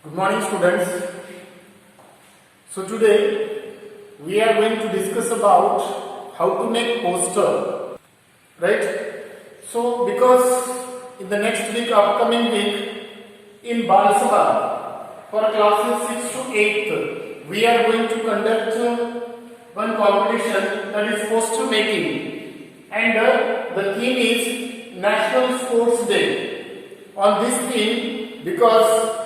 Good morning, students. So today we are going to discuss about how to make poster, right? So because in the next week, upcoming week, in Bal Sabha for classes 6 to 8, we are going to conduct one competition, that is poster making, and the theme is National Sports Day. On this theme, because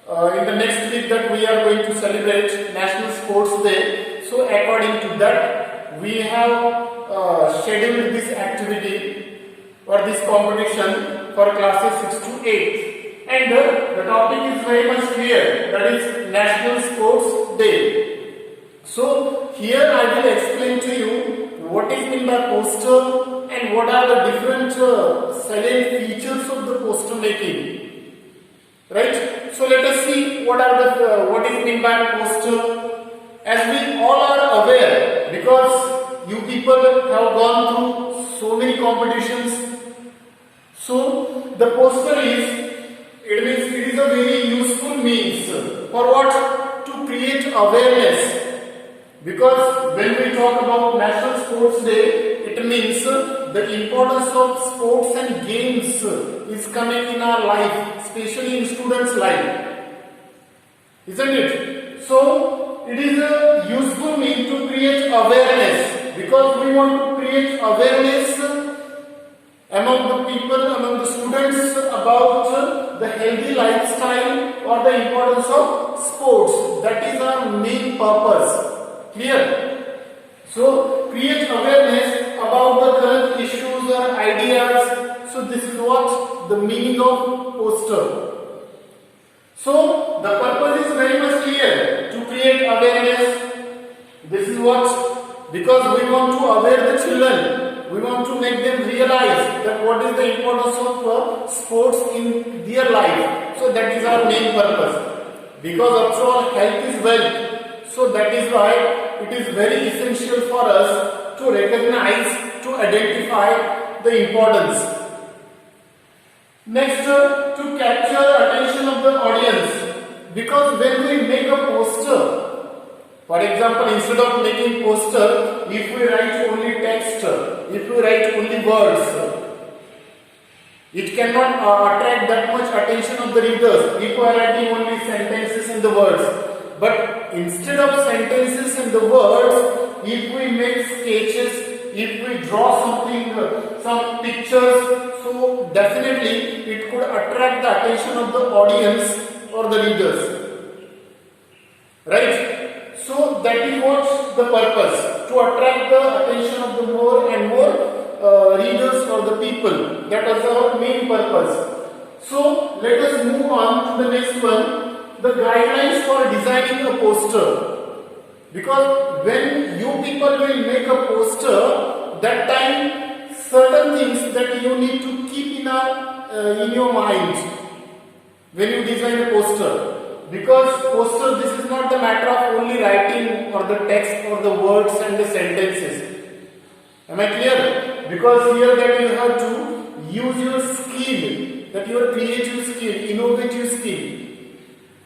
in the next week that we are going to celebrate National Sports Day, so according to that we have scheduled this activity or this competition for classes 6 to 8, and the topic is very much clear, that is National Sports Day. So here I will explain to you what is meant by poster and what are the different salient features of the poster making. Right? So let us see what is meant by poster. As we all are aware, because you people have gone through so many competitions, so the poster it is a very useful means for what? To create awareness. Because when we talk about National Sports Day, it means the importance of sports and games is coming in our life, especially in students' life, isn't it? So it is a useful means to create awareness, because we want to create awareness among the people, among the students about the healthy lifestyle or the importance of sports. That is our main purpose. Clear? So create awareness about the current issues or ideas. So this is what the meaning of poster. So the purpose is very much clear, to create awareness. This is what, because we want to aware the children, we want to make them realize that what is the importance of sports in their life. So that is our main purpose. Because after all, health is wealth. So that is why it is very essential for us to recognize, to identify the importance. Next, to capture attention of the audience. Because when we make a poster, for example, instead of making poster, if we write only text, if we write only words, it cannot attract that much attention of the readers if we are writing only sentences and the words. But instead of sentences and the words, if we make sketches, if we draw something, some pictures, so definitely it could attract the attention of the audience or the readers. Right? So that is what the purpose, to attract the attention of the more and more readers or the people. That is our main purpose. So let us move on to the next one. The guidelines for designing a poster. Because when you people will make a poster, that time certain things that you need to keep in your mind when you design a poster. Because poster, this is not the matter of only writing or the text or the words and the sentences. Am I clear? Because here that you have to use your skill, that your creative skill, innovative skill.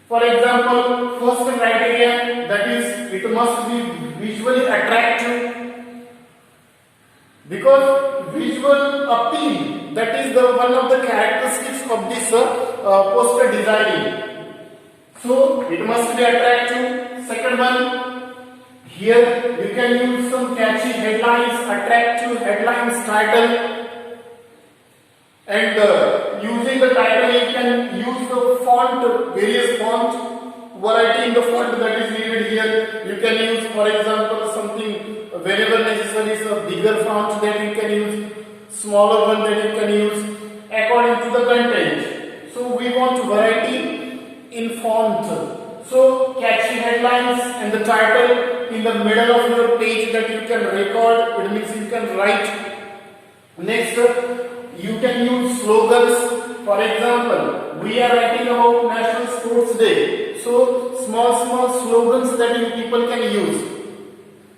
For example, first criteria, that is, it must be visually attractive. Because visual appeal, that is the one of the characteristics of this poster designing. So it must be attractive. Second one, here you can use some catchy headlines, attractive headlines, title. And using the title, you can use the font, various font, variety in the font that is needed here. You can use, for example, something whenever necessary, so bigger font that you can use, smaller one that you can use, according to the content. So we want variety in font. So catchy headlines and the title in the middle of your page that you can record, it means you can write. Next, you can use slogans. For example, we are writing about National Sports Day. So small slogans that you people can use.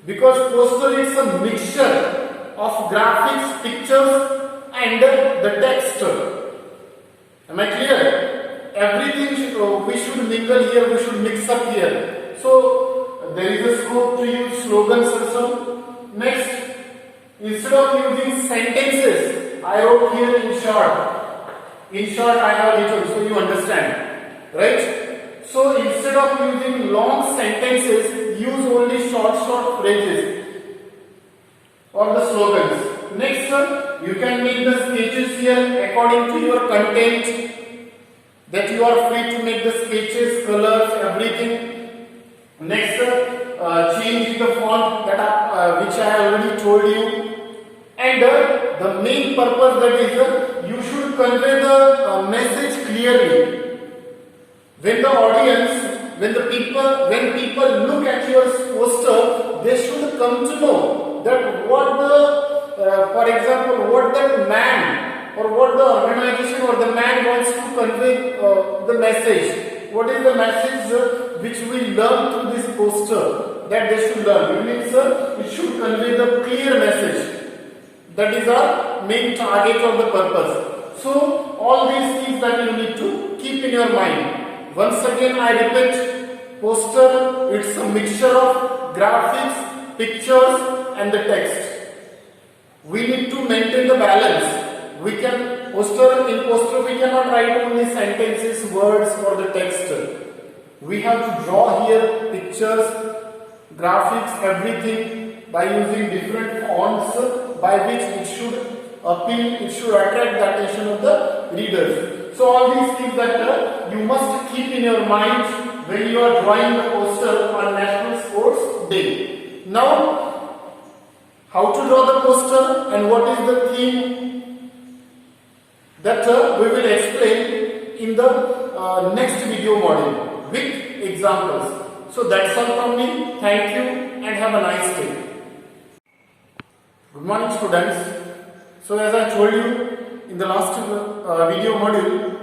Because poster is a mixture of graphics, pictures and the text. Am I clear? Everything we should mingle here, we should mix up here. So there is a scope to use slogans also. Next, instead of using sentences, I wrote here in short. In short, I have written, so you understand, right? So instead of using long sentences, use only short phrases or the slogans. Next, you can make the sketches here according to your content, that you are free to make the sketches, colors, everything. Next, change the font that which I already told you. And the main purpose, that is you should convey the message clearly. When the audience, when people look at your poster, they should come to know that what the, for example, what that man or what the organization or the man wants to convey the message. What is the message which we learn through this poster that they should learn? It means it should convey the clear message. That is our main target of the purpose. So all these things that you need to keep in your mind. Once again I repeat, poster, it's a mixture of graphics, pictures and the text. We need to maintain the balance. We can in poster we cannot write only sentences, words or the text. We have to draw here pictures, graphics, everything by using different fonts by which it should appeal, it should attract the attention of the readers. So all these things that you must keep in your mind when you are drawing the poster on National Sports Day. Now, how to draw the poster and what is the theme, that we will explain in the next video module with examples. So that's all from me. Thank you and have a nice day. Good morning students. So as I told you in the last video module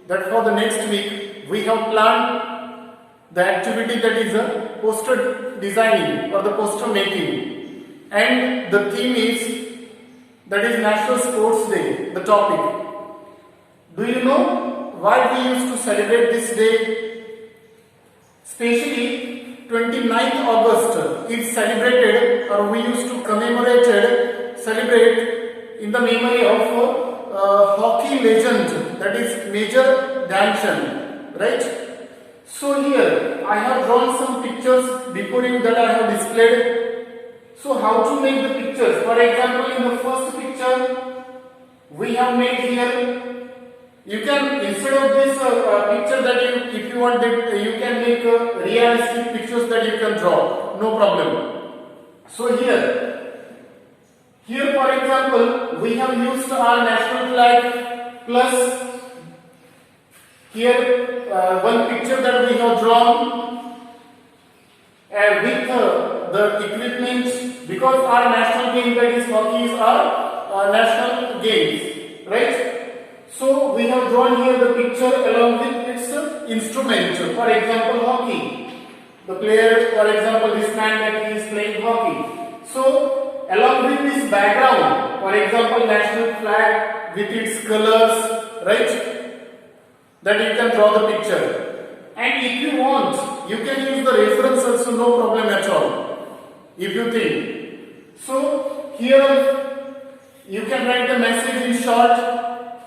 that for the next week we have planned the activity that is a poster designing or the poster making, and the theme is, that is National Sports Day, the topic. Do you know why we used to celebrate this day? Especially 29th August is celebrated, or we used to celebrate in the memory of hockey legend, that is Major Dhyanchand's, right? So here I have drawn some pictures before you that I have displayed. So how to make the pictures? For example, in the first picture we have made here. You can, instead of this picture that you, if you want it, you can make realistic pictures that you can draw, no problem. So here for example, we have used our national flag plus here one picture that we have drawn with the equipment, because our national game, that is hockey, is our national games, right? So we have drawn here the picture along with its instrument. For example, hockey. The player, for example, this man that he is playing hockey. So along with this background, for example, national flag with its colors, right? That you can draw the picture. And if you want, you can use the reference also, no problem at all, if you think. So here you can write the message in short.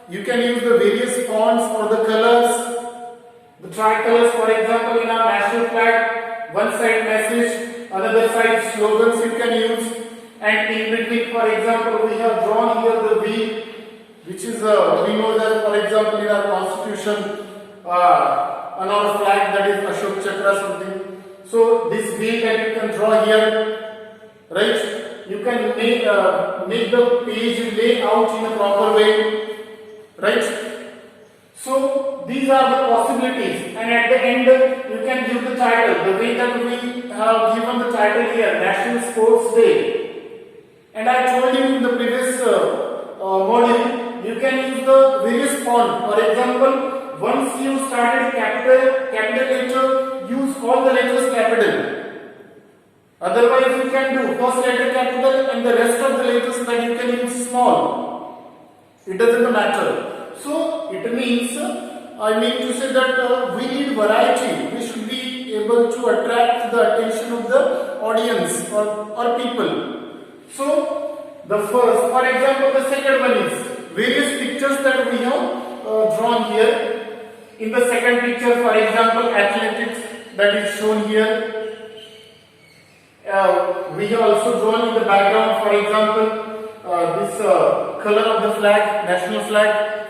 You can use the various fonts or the colors, the tricolors, for example, in our national flag, one side message, another side slogans you can use, and in between, for example, we have drawn here the V, which is we know that, for example, in our constitution, on our flag, that is Ashok Chakra something. So this V that you can draw here, right? You can make the page layout in a proper way. Right? So these are the possibilities, and at the end you can give the title, the way that we have given the title here, National Sports Day. And I told you in the previous module, you can use the various font. For example, once you started capital letter, use all the letters capital. Otherwise you can do first letter capital and the rest of the letters that you can use small. It doesn't matter. So it means I mean to say that we need variety. We should be able to attract the attention of the audience or people. So the first, for example, the second one is various pictures that we have drawn here. In the second picture, for example, athletics that is shown here. We have also drawn in the background, for example, this color of the flag, national flag,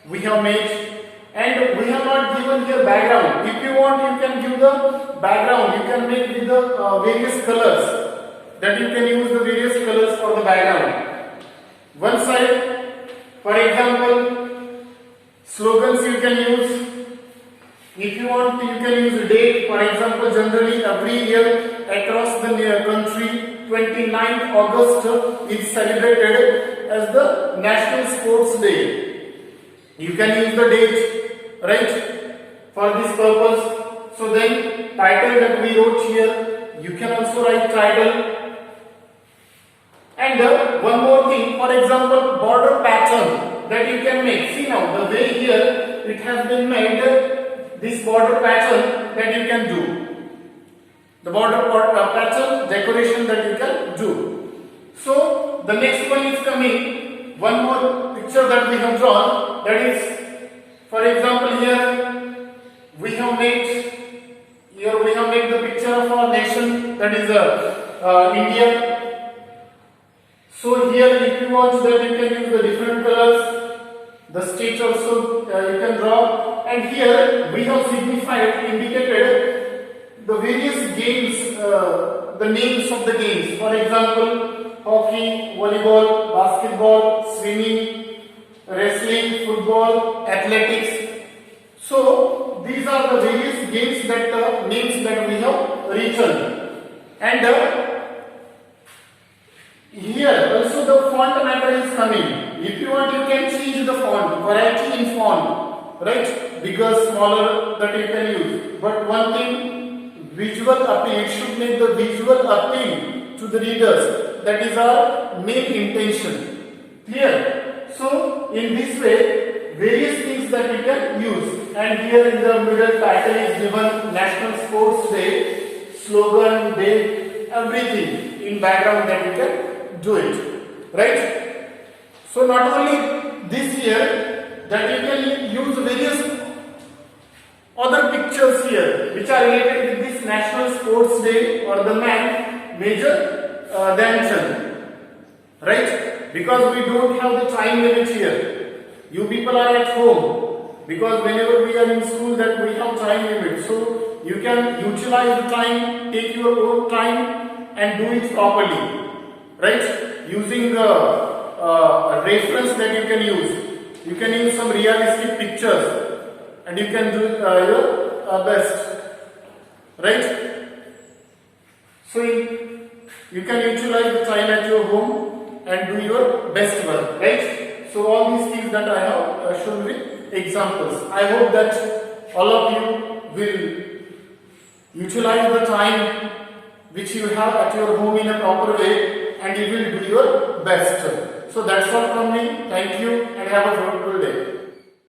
we have made. And we have not given here background. If you want, you can give the background. You can make with the various colors. That you can use the various colors for the background. One side, for example, slogans you can use. If you want, you can use date. For example, generally every year across the country, 29th August is celebrated as the National Sports Day. You can use the date, right, for this purpose. So then, title that we wrote here, you can also write title. And one more thing, for example, border pattern that you can make. See now, the way here it has been made, this border pattern that you can do. The border pattern decoration that you can do. So the next one is coming. One more picture that we have drawn. That is, for example, here we have made the picture of our nation, that is India. So here, if you want that, you can use the different colors. The state also you can draw. And here we have signified, indicated the various games, the names of the games. For example, hockey, volleyball, basketball, swimming, wrestling, football, athletics. So these are the various games that names that we have written. And here also the font matter is coming. If you want, you can change the font, variety in font, right? Bigger, smaller, that you can use. But one thing, visual appeal, it should make the visual appeal to the readers. That is our main intention. Clear? So in this way, various things that you can use. And here in the middle title is given National Sports Day, slogan, date, everything in background that you can do it. Right? So not only this here, that you can use various other pictures here which are related with this National Sports Day or the man Major Dhyan Chand. Right? Because we don't have the time limit here. You people are at home, because whenever we are in school that we have time limit. So you can utilize the time, take your own time and do it properly. Right? Using a reference that you can use. You can use some realistic pictures and you can do your best. Right? So you can utilize the time at your home and do your best work. Right? So all these things that I have shown with examples. I hope that all of you will utilize the time which you have at your home in a proper way and you will do your best. So that's all from me. Thank you and have a fruitful day.